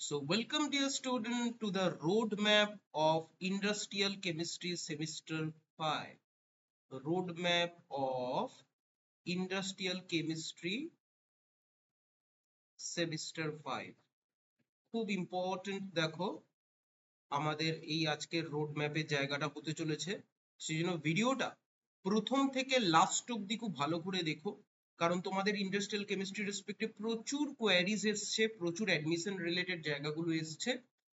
So welcome dear student to the roadmap of industrial chemistry semester 5. Roadmap of industrial chemistry semester 5. খুব important দেখো আমাদের এই আজকের road ম্যাপের জায়গাটা হতে চলেছে, সেই জন্য ভিডিওটা প্রথম থেকে লাস্ট অব্দি খুব ভালো করে দেখো, কারণ তোমাদের ইন্ডাস্ট্রিয়াল কেমিস্ট্রি রেসপেক্টে প্রচুর কোয়ারিজ এসছে, প্রচুর অ্যাডমিশন রিলেটেড জায়গাগুলো এসছে।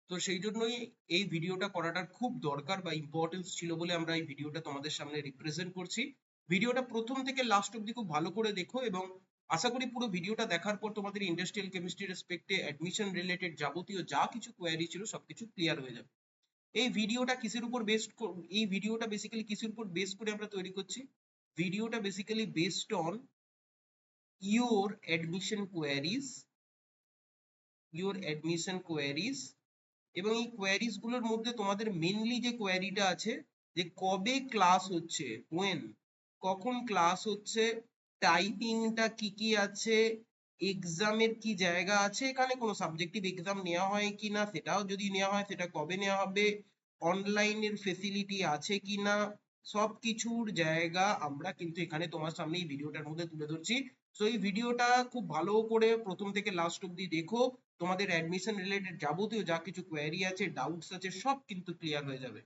তো সেই জন্যই এই ভিডিওটা করাটার খুব দরকার বা ইম্পর্টেন্স ছিল বলে আমরা এই ভিডিওটা তোমাদের সামনে রিপ্রেজেন্ট করছি। ভিডিওটা প্রথম থেকে লাস্ট অব্দি খুব ভালো করে দেখো এবং আশা করি পুরো ভিডিওটা দেখার পর তোমাদের ইন্ডাস্ট্রিয়াল কেমিস্ট্রি রেসপেক্টে অ্যাডমিশন রিলেটেড যাবতীয় যা কিছু কোয়ারি ছিল সবকিছু ক্লিয়ার হয়ে যাবে। এই ভিডিওটা বেসিক্যালি কিসের উপর বেস করে আমরা তৈরি করছি? ভিডিওটা basically based on your admission queries your admission queries এবং এই কোয়ারিজ গুলোর মধ্যে তোমাদের মেনলি যে কোয়ারিটা আছে যে কবে ক্লাস হচ্ছে, when, কখন ক্লাস হচ্ছে, টাইপিংটা কি কি আছে, এক্সামের কি জায়গা আছে, এখানে কোনো সাবজেক্টিভ এক্সাম নেওয়া হয় কিনা, সেটাও যদি নেওয়া হয় সেটা কবে নেওয়া হবে, অনলাইনের ফেসিলিটি আছে কিনা, সব কিছুর জায়গা আমরা কিন্তু এখানে তোমার সামনে এই ভিডিওটার মধ্যে তুলে ধরছি। তো এই ভিডিওটা খুব ভালো করে প্রথম থেকে লাস্ট অব্দি দেখো, তোমাদের অ্যাডমিশন রিলেটেড যাবতীয় যা কিছু কোয়ারি আছে, ডাউটস আছে, সব কিন্তু ক্লিয়ার হয়ে যাবে।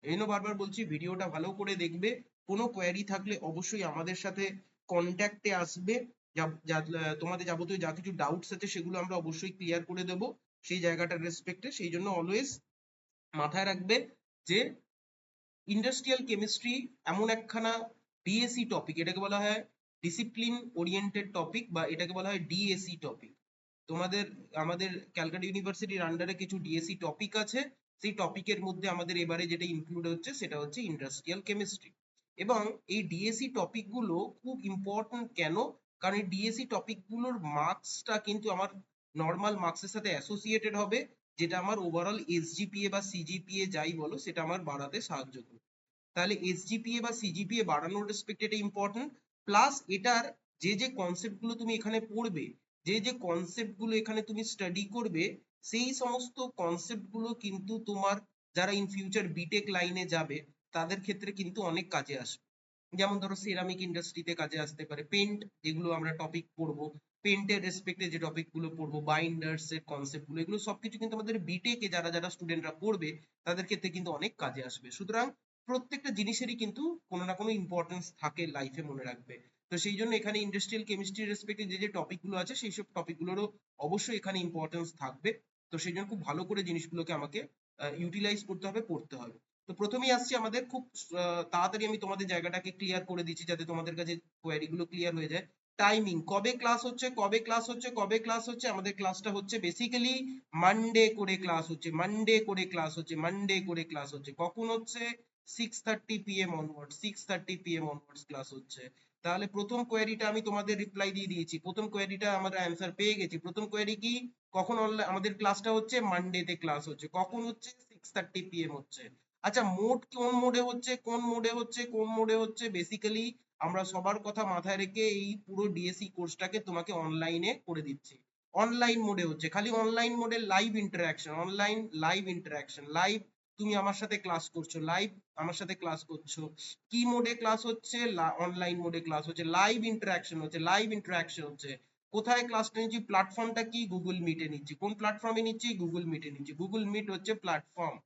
এই জন্য বারবার বলছি ভিডিওটা ভালো করে দেখবে। কোনো কোয়ারি থাকলে অবশ্যই আমাদের সাথে কন্ট্যাক্টে আসবে। তোমাদের যাবতীয় যা কিছু ডাউটস আছে সেগুলো আমরা অবশ্যই ক্লিয়ার করে দেব সেই জায়গাটার রেসপেক্টে। সেই জন্য অলওয়েজ মাথায় রাখবে যে ইন্ডাস্ট্রিয়াল কেমিস্ট্রি এমন একখানা ডিএসি টপিক, এটাকে বলা হয় ডিসিপ্লিন ওরিয়েন্টেড টপিক বা এটাকে বলা হয় ডিএসি টপিক। তোমাদের আমাদের ক্যালকাটা ইউনিভার্সিটির আন্ডারে কিছু ডিএসি টপিক আছে, সেই টপিকের মধ্যে আমাদের এবারে যেটা ইনক্লুড হচ্ছে সেটা হচ্ছে ইন্ডাস্ট্রিয়াল কেমিস্ট্রি। এবং এই ডিএসি টপিকগুলো খুব ইম্পর্টেন্ট কেন? কারণ এই ডিএসি টপিকগুলোর মার্কসটা কিন্তু আমার নর্মাল মার্কসের সাথে অ্যাসোসিয়েটেড হবে, যেটা আমার ওভারঅল এসজিপিএ বা সিজিপিএ যাই বলো সেটা আমার বাড়াতে সাহায্য করবে। তাহলে এসজিপিএ বা সিজিপিএ বাড়ানোর রেসপেক্টে এটা ইম্পর্টেন্ট। প্লাস এটার যে যে কনসেপ্ট গুলো তুমি এখানে পড়বে, যে যে কনসেপ্ট গুলো এখানে তুমি স্টাডি করবে, সেই সমস্ত কনসেপ্ট গুলো কিন্তু তোমার যারা ইন ফিউচার বিটেক লাইনে যাবে তাদের ক্ষেত্রে কিন্তু অনেক কাজে আসবে। যেমন ধরো সেরামিক ইন্ডাস্ট্রিতে কাজে আসতে পারে, পেন্ট যেগুলো আমরা টপিক পড়বো, পেন্টের রেসপেক্টে যে টপিক গুলো পড়বো, বাইন্ডার্স এর কনসেপ্ট গুলো, এগুলো সবকিছু কিন্তু আমাদের বিটেকে যারা যারা স্টুডেন্টরা পড়বে তাদের ক্ষেত্রে কিন্তু অনেক কাজে আসবে। সুতরাং প্রত্যেকটা জিনিসেরই কিন্তু কোনো না কোনো ইম্পর্টেন্স থাকে লাইফে, মনে রাখবে। তো সেই জন্য এখানে ইন্ডাস্ট্রিয়াল কেমিস্ট্রি রেসপেক্টে যে যে টপিক গুলো আছে সেই সব টপিক গুলোরও অবশ্যই এখানে ইম্পর্টেন্স থাকবে। তো সেই জন্য খুব ভালো করে জিনিসগুলোকে আমাকে ইউটিলাইজ করতে হবে, পড়তে হবে। তো প্রথমেই আসছি আমাদের খুব তাড়াতাড়ি আমি তোমাদের জায়গাটাকে ক্লিয়ার করে দিচ্ছি যাতে তোমাদের কাছে কোয়ারি গুলো ক্লিয়ার হয়ে যায়। টাইমিং, কবে ক্লাস হচ্ছে, কবে ক্লাস হচ্ছে, কবে ক্লাস হচ্ছে, আমাদের ক্লাসটা হচ্ছে বেসিক্যালি মানডে করে ক্লাস হচ্ছে, মানডে করে ক্লাস হচ্ছে, মানডে করে ক্লাস হচ্ছে। কখন হচ্ছে? 6:30 PM onwards, 6:30 PM onwards class হচ্ছে। তাহলে প্রথম কোয়েরিটা আমি তোমাদের রিপ্লাই দিয়ে দিয়েছি, প্রথম কোয়েরিটা আমরা অ্যান্সার পেয়ে গেছি। প্রথম কোয়েরি কি? কখন আমাদের ক্লাসটা হচ্ছে? মানডেতে ক্লাস হচ্ছে। কখন হচ্ছে? 6:30 PM হচ্ছে। আচ্ছা, মোড কোন মোডে হচ্ছে, কোন মোডে হচ্ছে, কোন মোডে হচ্ছে? বেসিক্যালি আমরা সবার কথা মাথায় রেখে এই পুরো ডিএসসি কোর্সটাকে তোমাকে অনলাইনে করে দিচ্ছি। অনলাইন মোডে হচ্ছে, খালি অনলাইন মোডে live interaction, online live interaction, live তুমি আমার সাথে ক্লাস করছো, লাইভ আমার সাথে ক্লাস করছো। কি মোডে ক্লাস হচ্ছে? অনলাইন মোডে ক্লাস হচ্ছে, লাইভ ইন্টারাকশন হচ্ছে, লাইভ ইন্টারাকশন হচ্ছে। কোথায় ক্লাসটা নিচ্ছি? প্ল্যাটফর্মটা কি? গুগল মিটে নিচ্ছি। কোন প্ল্যাটফর্মে নিচ্ছি? গুগল মিটে নিচ্ছি। গুগল মিট হচ্ছে প্ল্যাটফর্ম।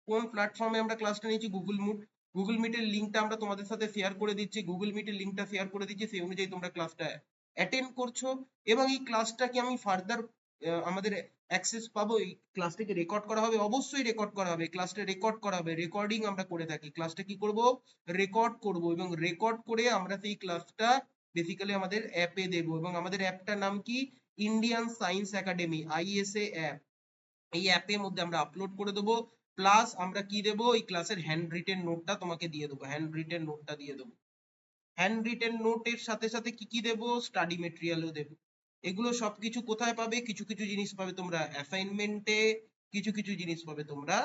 কোন প্ল্যাটফর্মে আমরা ক্লাসটা নিচ্ছি? Google meet. গুগল মিটের লিঙ্কটা আমরা তোমাদের সাথে শেয়ার করে দিচ্ছি, গুগল মিটের লিঙ্কটা শেয়ার করে দিচ্ছি, সেই অনুযায়ী তোমরা ক্লাসটা অ্যাটেন্ড করছো। এবং এই ক্লাসটাকে আমি ফার্দার আমাদের অ্যাক্সেস পাবো, এই ক্লাসটাকে রেকর্ড করা হবে, অবশ্যই রেকর্ড করা হবে, ক্লাসটা রেকর্ড করা হবে, রেকর্ডিং আমরা করে থাকি। ক্লাসটা কি করব? রেকর্ড করব এবং রেকর্ড করে আমরা সেই ক্লাসটা বেসিক্যালি আমাদের অ্যাপে দেব। এবং আমাদের অ্যাপটার নাম কি? Indian science academy, ISA app. এই অ্যাপের মধ্যে আমরা আপলোড করে দেবো। প্লাস আমরা কি দেবো? এই ক্লাসের হ্যান্ড রিটেন নোটটা তোমাকে দিয়ে দেবো, হ্যান্ড রিটেন নোটটা দিয়ে দেবো। হ্যান্ড রিটেন নোটের সাথে সাথে কি কি দেবো? স্টাডি মেটেরিয়ালও দেবো। এগুলো সবকিছু কোথায় পাবে? কিছু কিছু জিনিস পাবে তোমরা অ্যাসাইনমেন্টে, কিছু কিছু জিনিস পাবে তোমরা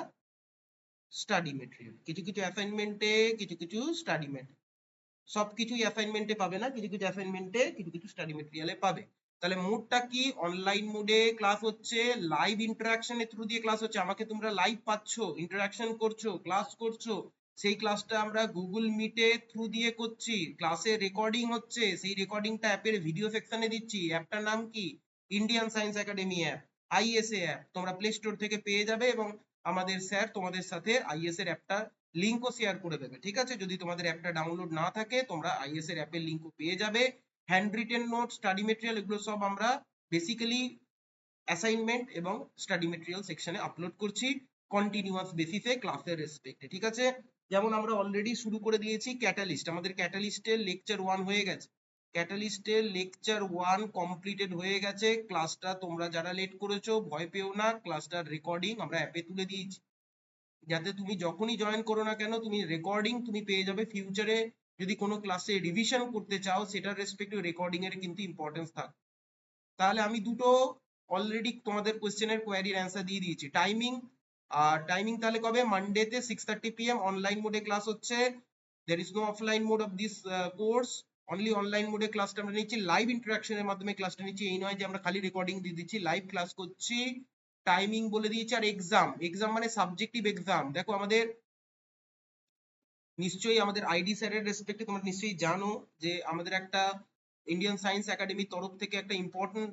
স্টাডি মেটেরিয়াল, কিছু কিছু অ্যাসাইনমেন্টে, কিছু কিছু স্টাডি মেটেরিয়াল। সবকিছুই অ্যাসাইনমেন্টে পাবে না, কিছু কিছু অ্যাসাইনমেন্টে, কিছু কিছু স্টাডি মেটেরিয়ালে পাবে। তাহলে মোডটা কি, অনলাইন মোডে ক্লাস হচ্ছে, লাইভ ইন্টারাকশনের থ্রু দিয়ে ক্লাস হচ্ছে, আমাকে তোমরা লাইভ পাচ্ছ, ইন্টারাকশন করছো, ক্লাস করছো, সেই ক্লাসটা আমরা গুগল মিটে থ্রু দিয়ে করছি, ক্লাসে রেকর্ডিং হচ্ছে, সেই রেকর্ডিংটা অ্যাপের ভিডিও সেকশনে দিচ্ছি। অ্যাপটার নাম কি, Indian science academy app, ISA app, তোমরা প্লে স্টোর থেকে পেয়ে যাবে এবং আমাদের স্যার তোমাদের সাথে আইএস এর অ্যাপটা লিঙ্কও শেয়ার করে দেবে, ঠিক আছে? যদি তোমাদের অ্যাপটা ডাউনলোড না থাকে তোমরা আইএস এর অ্যাপের লিঙ্কও পেয়ে যাবে। Hand written note, study material, এগুলো সব আমরা বেসিক্যালি অ্যাসাইনমেন্ট এবং স্টাডি মেটেরিয়াল সেকশনে আপলোড করছি কন্টিনিউয়াস বেসিসে ক্লাসের রেসপেক্টে, ঠিক আছে? যেমন আমরা অলরেডি শুরু করে দিয়েছি ক্যাটালিস্ট, আমাদের ক্যাটালিস্টের লেকচার 1 হয়ে গেছে, ক্যাটালিস্টের লেকচার 1 কমপ্লিটেড হয়ে গেছে। ক্লাসটা তোমরা যারা লেট করেছো ভয় পেও না, ক্লাসটার রেকর্ডিং আমরা অ্যাপে তুলে দিয়েছি, যাতে তুমি যখনই জয়েন করো না কেন তুমি রেকর্ডিং তুমি পেয়ে যাবে। ফিউচারে যদি কোনো ক্লাসে রিভিশন করতে চাও সেটার রেসপেক্টিভ রেকর্ডিং এর কিন্তু ইম্পর্টেন্স থাকে। তাহলে আমি দুটো অলরেডি তোমাদের কোশ্চেনের কোয়ারির অ্যান্সার দিয়ে দিয়েছি। টাইমিং, টাইমিং তাহলে কবে, মানডেতে 6:30 PM অনলাইন মোডে ক্লাস হচ্ছে। There is no offline mode of this course, only online মোডে ক্লাসটা আমরা নিচ্ছি, লাইভ ইন্টারাকশনের মাধ্যমে ক্লাসটা নিচ্ছি, এই নয় যে আমরা খালি রেকর্ডিং দিয়ে দিচ্ছি, লাইভ ক্লাস করছি। টাইমিং বলে দিয়েছি। আর এক্সাম, এক্সাম মানে সাবজেক্টিভ এক্সাম। দেখো আমাদের নিশ্চয়ই আমাদের আইডি স্যারের রেসপেক্টে তোমরা নিশ্চয়ই জানো যে আমাদের একটা ইন্ডিয়ান সায়েন্স একাডেমির তরফ থেকে একটা ইম্পর্টেন্ট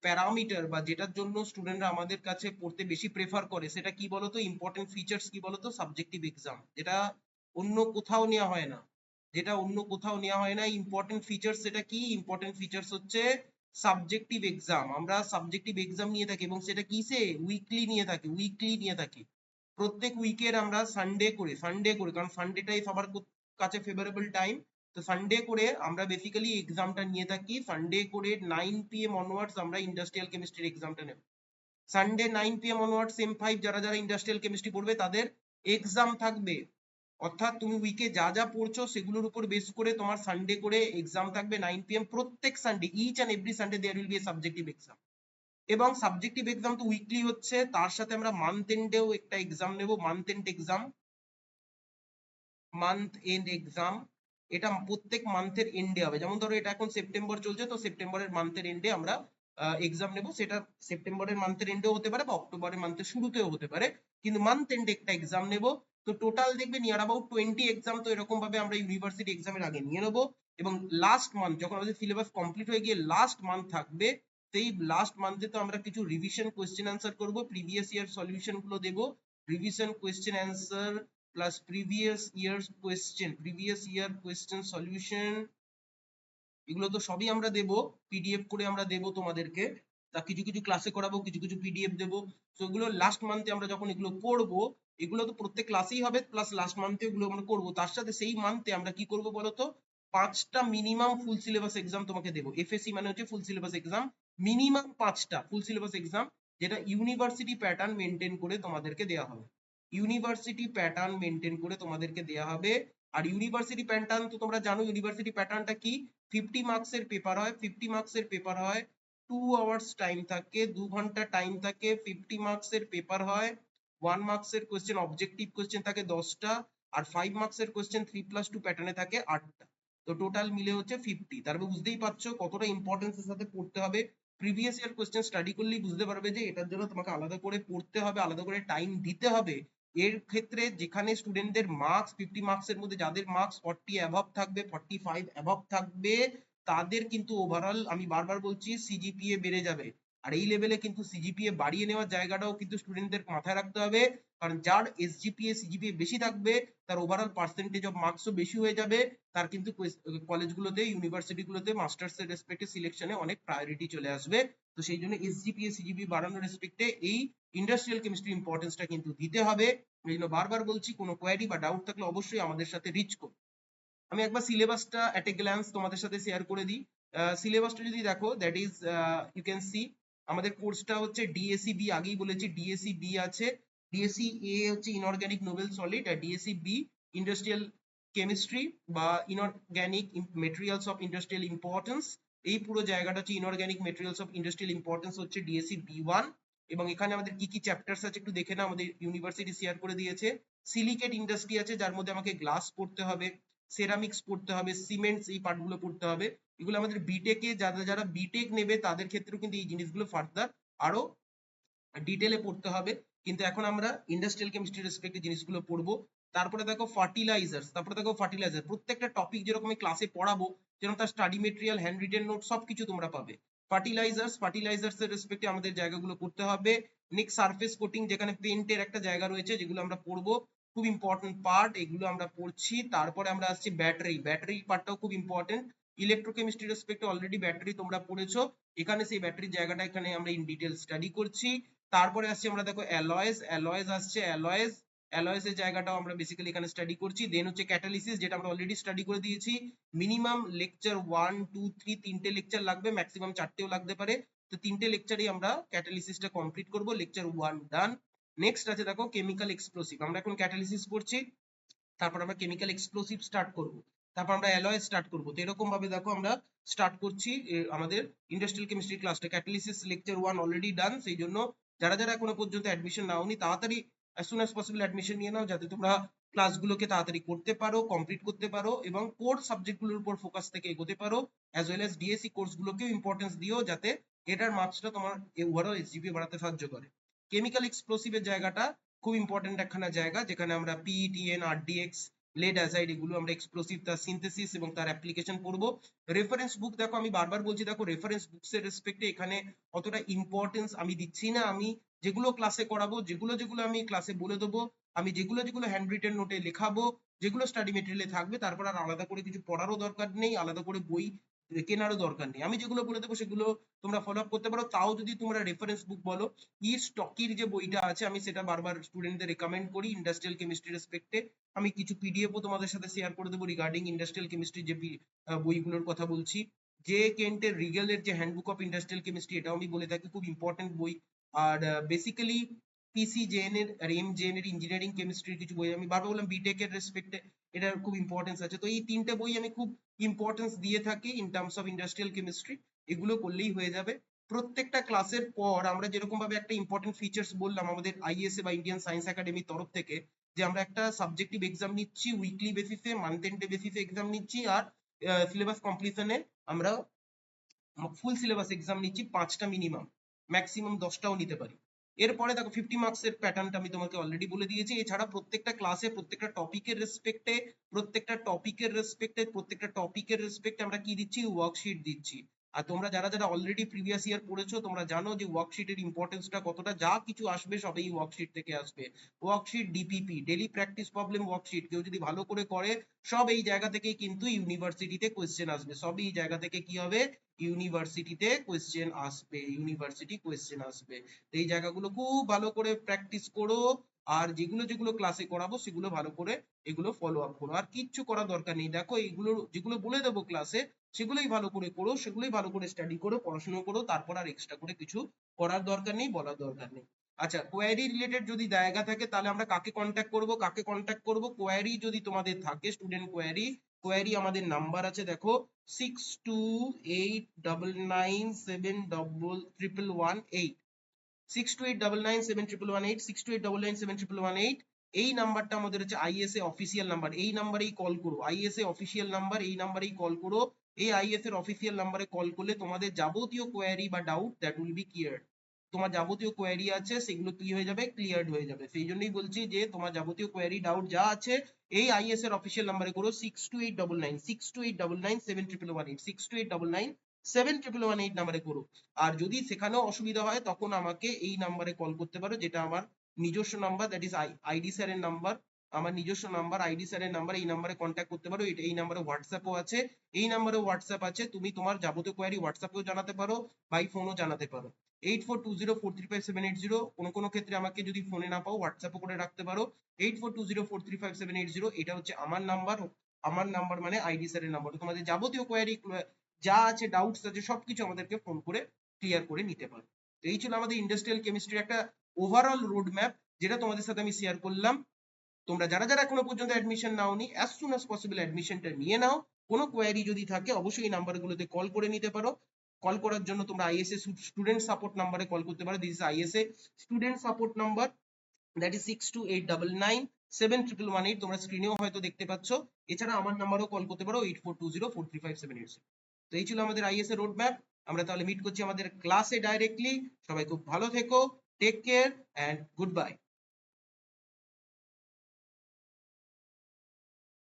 প্যারামিটার বা যেটার জন্য স্টুডেন্টরা আমাদের কাছে পড়তে বেশি প্রেফার করে সেটা কি বলতো, ইম্পর্টেন্ট ফিচার্স কি বলতো, সাবজেক্টিভ এক্সাম, যেটা অন্য কোথাও নেওয়া হয় না, যেটা অন্য কোথাও নেওয়া হয় না। ইম্পর্টেন্ট ফিচার্স সেটা কি, ইম্পর্টেন্ট ফিচার্স হচ্ছে সাবজেক্টিভ এক্সাম। আমরা সাবজেক্টিভ এক্সাম নিয়ে থাকি এবং সেটা কিসে, উইকলি নিয়ে থাকি, উইকলি নিয়ে থাকি। প্রত্যেক উইকের আমরা সানডে করে, কারণ সানডেটাই সবার কাছে ফেভারেবল টাইম, তো সানডে করে আমরা বেসিক্যালি এক্সামটা নিয়ে থাকি। সানডে করে 9 PM অনওয়ার্ডস আমরা ইন্ডাস্ট্রিয়াল কেমিস্ট্রির এক্সামটা নেব। সানডে 9 PM অনওয়ার্ডস সেম 5 যারা যারা ইন্ডাস্ট্রিয়াল কেমিস্ট্রি পড়বে তাদের এক্সাম থাকবে। অর্থাৎ তুমি উইকে যা যা পড়ছো সেগুলোর উপর বেস করে তোমার সানডে করে এক্সাম থাকবে 9 PM প্রত্যেক Sunday, each and every Sunday there will be a subjective exam. এবং সাবজেক্টিভ এক্সাম তো উইকলি হচ্ছে, তার সাথে আমরা মান্থ এন্ডেও একটা এক্সাম নেব, month end exam, month end exam. এটা প্রত্যেক মান্থের এন্ডে হবে, যেমন ধরো এটা এখন সেপ্টেম্বর চলছে, তো সেপ্টেম্বরের মান্থের এন্ডে আমরা এক্সাম নেব। সেটা সেপ্টেম্বরের মান্থের এন্ডেও হতে পারে বা অক্টোবরের মান্থের শুরুতেও হতে পারে, কিন্তু মান্থ এন্ডে একটা এক্সাম নেব। তো টোটাল দেখবে নিয়ার অ্যাবাউট 20 এক্সাম, তো এরকম ভাবে আমরা ইউনিভার্সিটি এক্সামের আগে নিয়ে নেবো। এবং লাস্ট মান্থ যখন আমাদের সিলেবাস কমপ্লিট হয়ে গিয়ে লাস্ট মান্থ থাকবে, সেই লাস্ট মান্থে তো আমরা কিছু রিভিশন কোয়েশ্চেন অ্যান্সার করব, প্রিভিয়াস ইয়ার সলিউশন গুলো দেবো, revision question answer plus previous year question solution, এগুলো তো সবই আমরা দেবো, পিডিএফ করে আমরা দেবো তোমাদেরকে। তা কিছু কিছু ক্লাসে করাবো, কিছু কিছু পিডিএফ দেবো। তো এগুলো লাস্ট মান্থে আমরা যখন এগুলো করবো, এগুলো তো প্রত্যেক ক্লাসেই হবে, প্লাস লাস্ট মান্থে এগুলো আমরা করবো। তার সাথে সেই মান্থে আমরা কি করবো বলতো, 5টা মিনিমাম ফুল সিলেবাস এক্সাম তোমাকে দেবো। এফএসসি মানে হচ্ছে ফুল সিলেবাস এক্সাম, মিনিমাম 5টা ফুল সিলেবাস এক্সাম, যেটা ইউনিভার্সিটি প্যাটার্ন মেনটেন করে তোমাদেরকে দেওয়া হবে, ইউনিভার্সিটি প্যাটার্ন মেনটেন করে তোমাদেরকে দেওয়া হবে। আর ইউনিভার্সিটি প্যাটার্ন তো তোমরা জানো, ইউনিভার্সিটি প্যাটার্নটা কি, 50 মার্কসের পেপার হয়, 50 মার্কসের পেপার হয়, 2 আওয়ার্স টাইম থাকে, 2 ঘন্টা টাইম থাকে, 50 মার্কসের পেপার হয়। 1 মার্কসের কোশ্চেন, অবজেক্টিভ কোশ্চেন থাকে 10টা, আর 5 মার্কসের কোশ্চেন 3+2 প্যাটার্নে থাকে 8টা। তো টোটাল মিলে হচ্ছে 50। তারপরে বুঝতেই পারছো কতটা ইম্পর্টেন্সের সাথে পড়তে হবে। প্রিভিয়াস ইয়ার কোশ্চেন স্টাডি করলেই বুঝতে পারবে যে এটার জন্য তোমাকে আলাদা করে পড়তে হবে, আলাদা করে টাইম দিতে হবে। এর ক্ষেত্রে যেখানে স্টুডেন্টদের মার্কস 50 মার্কসের মধ্যে যাদের মার্কস 40 অ্যাবভ থাকবে, 45 অ্যাবভ থাকবে, তাদের কিন্তু ওভারঅল আমি বারবার বলছি সিজিপিএ বেড়ে যাবে। আর এই লেভেলে কিন্তু সিজিপিএ বাড়িয়ে নেওয়ার জায়গাটাও কিন্তু স্টুডেন্টদের মাথায় রাখতে হবে, কারণ যার এসজিপিএ সিজিপিএ বেশি থাকবে তার ওভারঅল পার্সেন্টেজ অফ মার্কসও বেশি হয়ে যাবে, তার কিন্তু কলেজগুলোতে ইউনিভার্সিটিগুলোতে মাস্টার্সের রেসপেক্টে সিলেকশনে অনেক প্রায়োরিটি চলে আসবে। তো সেই জন্য এসজিপিএ সিজিপিএ বাড়ানোর রেসপেক্টে এই ইন্ডাস্ট্রিয়াল কেমিস্ট্রি ইম্পর্টেন্সটা কিন্তু দিতে হবে। এই জন্য বারবার বলছি কোনো কোয়ারি বা ডাউট থাকলে অবশ্যই আমাদের সাথে রিচ করো। আমি একবার সিলেবাসটা এট এ গ্ল্যান্স তোমাদের সাথে শেয়ার করে দিই। সিলেবাসটা যদি দেখো, that is you can see আমাদের কোর্সটা হচ্ছে ডিএসসি বি, আগেই বলেছি ডিএসসি বি আছে, ডিএসসি এ হচ্ছে ইনঅর্গানিক নোবেল সলিড, আর ডিএসসি বি ইন্ডাস্ট্রিয়াল কেমিস্ট্রি বা inorganic materials of industrial importance. এই পুরো জায়গাটা হচ্ছে inorganic materials of industrial importance হচ্ছে ডিএসসি বি1। এবং এখানে আমাদের কি কি চ্যাপ্টার্স আছে একটু দেখে নাও, আমাদের ইউনিভার্সিটি শেয়ার করে দিয়েছে। সিলিকেট ইন্ডাস্ট্রি আছে, যার মধ্যে আমাকে গ্লাস পড়তে হবে। সেরামিক্স পড়তে হবে, সিমেন্টস, এই পার্টগুলো পড়তে হবে। এগুলো আমাদের বিটেকে যারা যারা বিটেক নেবে তাদের ক্ষেত্রেও কিন্তু এই জিনিসগুলো ফার্দার আরো ডিটেলে পড়তে হবে। কিন্তু এখন আমরা ইন্ডাস্ট্রিয়াল কেমিস্ট্রি রেসপেক্টে জিনিসগুলো পড়বো। তারপরে দেখো ফার্টিলাইজার, প্রত্যেকটা টপিক যেরকম আমি ক্লাসে পড়াবো, যেরকম তার study material, hand written note সবকিছু তোমরা পাবে। ফার্টিলাইজার্স এর রেসপেক্টে আমাদের জায়গাগুলো করতে হবে। নেক্সট সারফেস কোটিং, যেখানে পেইন্টের একটা জায়গা রয়েছে, যেগুলো আমরা পড়বো, খুব ইম্পর্টেন্ট পার্ট, এগুলো আমরা পড়ছি। তারপরে আমরা আসছি ব্যাটারি পার্টটাও খুব ইম্পর্টেন্ট। ইলেকট্রোকেমিস্ট্রি রেসপেক্টে অলরেডি ব্যাটারি তোমরা পড়েছো, এখানে সেই ব্যাটারির জায়গাটা এখানে আমরা ইন ডিটেল স্টাডি করছি। তারপরে আসছে আমরা দেখো অ্যালয়েজ এর জায়গাটাও আমরা বেসিক্যালি এখানে স্টাডি করছি। দেন হচ্ছে ক্যাটালিসিস, যেটা আমরা অলরেডি স্টাডি করে দিয়েছি। মিনিমাম লেকচার 1 2 3 তিনটে লেকচার লাগবে, ম্যাক্সিমাম 4টেও লাগতে পারে। তো 3টে লেকচারই আমরা ক্যাটালিসিসটা কমপ্লিট করব। লেকচার 1 ডান। নেক্সট আছে দেখো কেমিক্যাল এক্সপ্লোসিভ, আমরা এখন ক্যাটালিসিস করছি, তারপর আমরা কেমিক্যাল এক্সপ্লোসিভ স্টার্ট করব, তারপর আমরা অ্যালয় স্টার্ট করব। তো এরকম ভাবে দেখো আমরা স্টার্ট করছি আমাদের ইন্ডাস্ট্রিয়াল কেমিস্ট্রি ক্লাসটা। ক্যাটালিসিস লেকচার 1 অলরেডি ডান, সেই জন্য যারা যারা এখনো পর্যন্ত অ্যাডমিশন নাওনি তাড়াতাড়ি as soon as possible admission নিয়ে নাও, যাতে তোমরা ক্লাসগুলোকে তাড়াতাড়ি করতে পারো, কমপ্লিট করতে পারো এবং কোর সাবজেক্টগুলোর উপর ফোকাস থেকে এগোতে পারো, অ্যাজ ওয়েল অ্যাজ ডিএসসি কোর্সগুলোকেও ইম্পর্টেন্স দিও, যাতে এটার মার্কসটা তোমার ওভারঅল এসজিপিএ বাড়াতে সাহায্য করে। কেমিক্যাল এক্সপ্লোসিভের জায়গাটা খুব ইম্পর্টেন্ট একখানা জায়গা, যেখানে আমরা পিইটিএন, আরডিএক্স, লেড অ্যাসাইড, এগুলো আমরা এক্সপ্লোসিভ, তার সিনথেসিস এবং তার অ্যাপ্লিকেশন পড়বো। রেফারেন্স বুক দেখো, আমি বারবার বলছি, দেখো রেফারেন্স বুকস এর রেসপেক্টে এখানে অতটা ইম্পর্টেন্স আমি দিচ্ছি না। আমি যেগুলো ক্লাসে করাবো, যেগুলো যেগুলো আমি ক্লাসে বলে দেবো, আমি যেগুলো যেগুলো হ্যান্ড রিটেন নোটে লেখাবো, যেগুলো স্টাডি মেটেরিয়ালে থাকবে, তারপর আর আলাদা করে কিছু পড়ারও দরকার নেই, আলাদা করে বই কেনারও দরকার নেই। আমি যেগুলো বলে দেবো সেগুলো তোমরা ফলো আপ করতে পারো। তাও যদি তোমরা রেফারেন্স বুক বলো, ই স্টকির যে বইটা আছে, আমি সেটা বারবার স্টুডেন্টদের রেকমেন্ড করি ইন্ডাস্ট্রিয়াল কেমিস্ট্রি রেসপেক্টে। আমি কিছু পিডিএফও তোমাদের সাথে শেয়ার করে দেবো রিগার্ডিং ইন্ডাস্ট্রিয়াল কেমিস্ট্রি, যে বইগুলোর কথা বলছি। যে কেন্টের রিগেলের যে হ্যান্ডবুক অফ ইন্ডাস্ট্রিয়াল কেমিস্ট্রি, এটাও আমি বলে থাকি, খুব ইম্পর্টেন্ট বই। আর বেসিক্যালি পিসি জেএন এর আর এম জেএন এর ইঞ্জিনিয়ারিং কেমিস্ট্রির কিছু বই, আমি বারবার বললাম বিটেক এর রেসপেক্টে এটার খুব ইম্পর্টেন্স আছে। তো এই তিনটে বই আমি খুব ইম্পর্টেন্স দিয়ে থাকি in terms of industrial chemistry. এগুলো করলেই হয়ে যাবে। প্রত্যেকটা ক্লাসের পর আমরা যেরকম ভাবে একটা ইম্পর্টেন্ট ফিচার্স বললাম আমাদের আইএসএ বা ইন্ডিয়ান সায়েন্স একাডেমির তরফ থেকে, যে আমরা একটা সাবজেক্টিভ এক্সাম নিচ্ছি উইকলি বেসিসে, মান্থ এন্ডে বেসিসে এক্সাম নিচ্ছি, আর সিলেবাস কমপ্লিশনে আমরা ফুল সিলেবাস এক্সাম নিচ্ছি, 5টা মিনিমাম, ম্যাক্সিমাম 10টাও নিতে পারি। এরপরে দেখো 50 মার্কসের প্যাটার্নটা আমি তোমাকে অলরেডি বলে দিয়েছি। এছাড়া প্রত্যেকটা ক্লাসে প্রত্যেকটা টপিকের রেসপেক্টে আমরা কি দিচ্ছি, ওয়ার্কশিট দিচ্ছি। আর তোমরা যারা যারা অলরেডি প্রিভিয়াস ইয়ার পড়েছো, তোমরা জানো যে ওয়ার্কশিটের ইম্পর্টেন্সটা কতটা। যা কিছু আসবে সব এই ওয়ার্কশিট থেকে আসবে। Worksheet, DPP, daily practice problem worksheet, কেউ যদি ভালো করে করে, সব এই জায়গা থেকেই কিন্তু ইউনিভার্সিটিতে কোয়েশ্চেন আসবে। সব এই জায়গা থেকে কি হবে, ইউনিভার্সিটিতে কোয়েশ্চেন আসবে, ইউনিভার্সিটি কোয়েশ্চেন আসবে। তো এই জায়গাগুলো খুব ভালো করে প্র্যাকটিস করো, আর যেগুলো যেগুলো ক্লাসে করাবো সেগুলো ভালো করে এগুলো ফলো আপ করো। আর কিচ্ছু করার দরকার নেই, দেখো এইগুলো যেগুলো বলে দেবো ক্লাসে সেগুলোই ভালো করে করো, সেগুলোই ভালো করে স্টাডি করো, পড়াশোনা করো, তারপর আর এক্সট্রা করে কিছু করার দরকার নেই, বলার দরকার নেই। আচ্ছা, কোয়ারি রিলেটেড যদি জায়গা থাকে তাহলে আমরা কাকে কন্ট্যাক্ট করব? কোয়ারি যদি তোমাদের থাকে, স্টুডেন্ট কোয়ারি আমাদের নাম্বার আছে, দেখো 6289971118, 6289971118, এই নাম্বারটা আমাদের হচ্ছে আইএসএ অফিসিয়াল নাম্বার। এই নাম্বারেই কল করো, আইএসএ অফিসিয়াল নাম্বার, এই নাম্বারেই কল করো। এই আইএস এর অফিসিয়াল নাম্বারে কল করলে তোমাদের যাবতীয় কোয়ারি বা doubt that will be cleared. তোমার যাবতীয় কোয়ারি আছে সেগুলো কি হয়ে যাবে, ক্লিয়ার্ড হয়ে যাবে। সেই জন্যই বলছি যে তোমার যাবতীয় কোয়ারি ডাউট যা আছে এই আইএস এর অফিসিয়াল নাম্বারে করো, 6289971118, 6289971118 নাম্বারে করো। আর যদি সেখানেও অসুবিধা হয় তখন আমাকে এই নাম্বারে কল করতে পারো, যেটা আমার নিজস্ব নাম্বার, দ্যাট ইজ আইডি স্যারের নাম্বার, আমার নিজস্ব নাম্বার, আইডি স্যারের নাম্বার। এই নাম্বারে কন্ট্যাক্ট করতে পারো। এই নাম্বারে হোয়াটসঅ্যাপও আছে, তুমি তোমার যাবতীয় কোয়ারি হোয়াটসঅ্যাপেও জানাতে পারো, বাই ফোনও জানাতে পারো। 8420435780, কোনো ক্ষেত্রে আমাকে যদি ফোনে না পাও হোয়াটসঅ্যাপও করে রাখতে পারো। 8420435780, এটা হচ্ছে আমার নাম্বার মানে আইডি স্যারের নাম্বার। তোমাদের যাবতীয় কোয়ারি যা আছে, ডাউটস আছে, সবকিছু আমাদেরকে ফোন করে ক্লিয়ার করে নিতে পারো। তো এই ছিল আমাদের ইন্ডাস্ট্রিয়াল কেমিস্ট্রির একটা ওভারঅল রোড ম্যাপ, যেটা তোমাদের সাথে আমি শেয়ার করলাম। তোমরা যারা যারা এখনো পর্যন্ত অ্যাডমিশন নাওনি, as soon as possible অ্যাডমিশনটা নিয়ে নাও। কোনো কোয়ারি যদি থাকে অবশ্যই এই নাম্বারগুলোতে কল করে নিতে পারো। কল করার জন্য তোমরা আইএসএ স্টুডেন্ট সাপোর্ট নাম্বারে কল করতে পারো। This is ISA student support number. That is 6289971118। তোমরা স্ক্রিনেও হয়তো দেখতে পাচ্ছ। এছাড়া আমার নাম্বারও কল করতে পারো 8420435786। তো এই ছিল আমাদের আইএস এর রোড ম্যাপ। আমরা তাহলে মিট করছি আমাদের ক্লাসে ডাইরেক্টলি। সবাই খুব ভালো থেকো, take care and good by.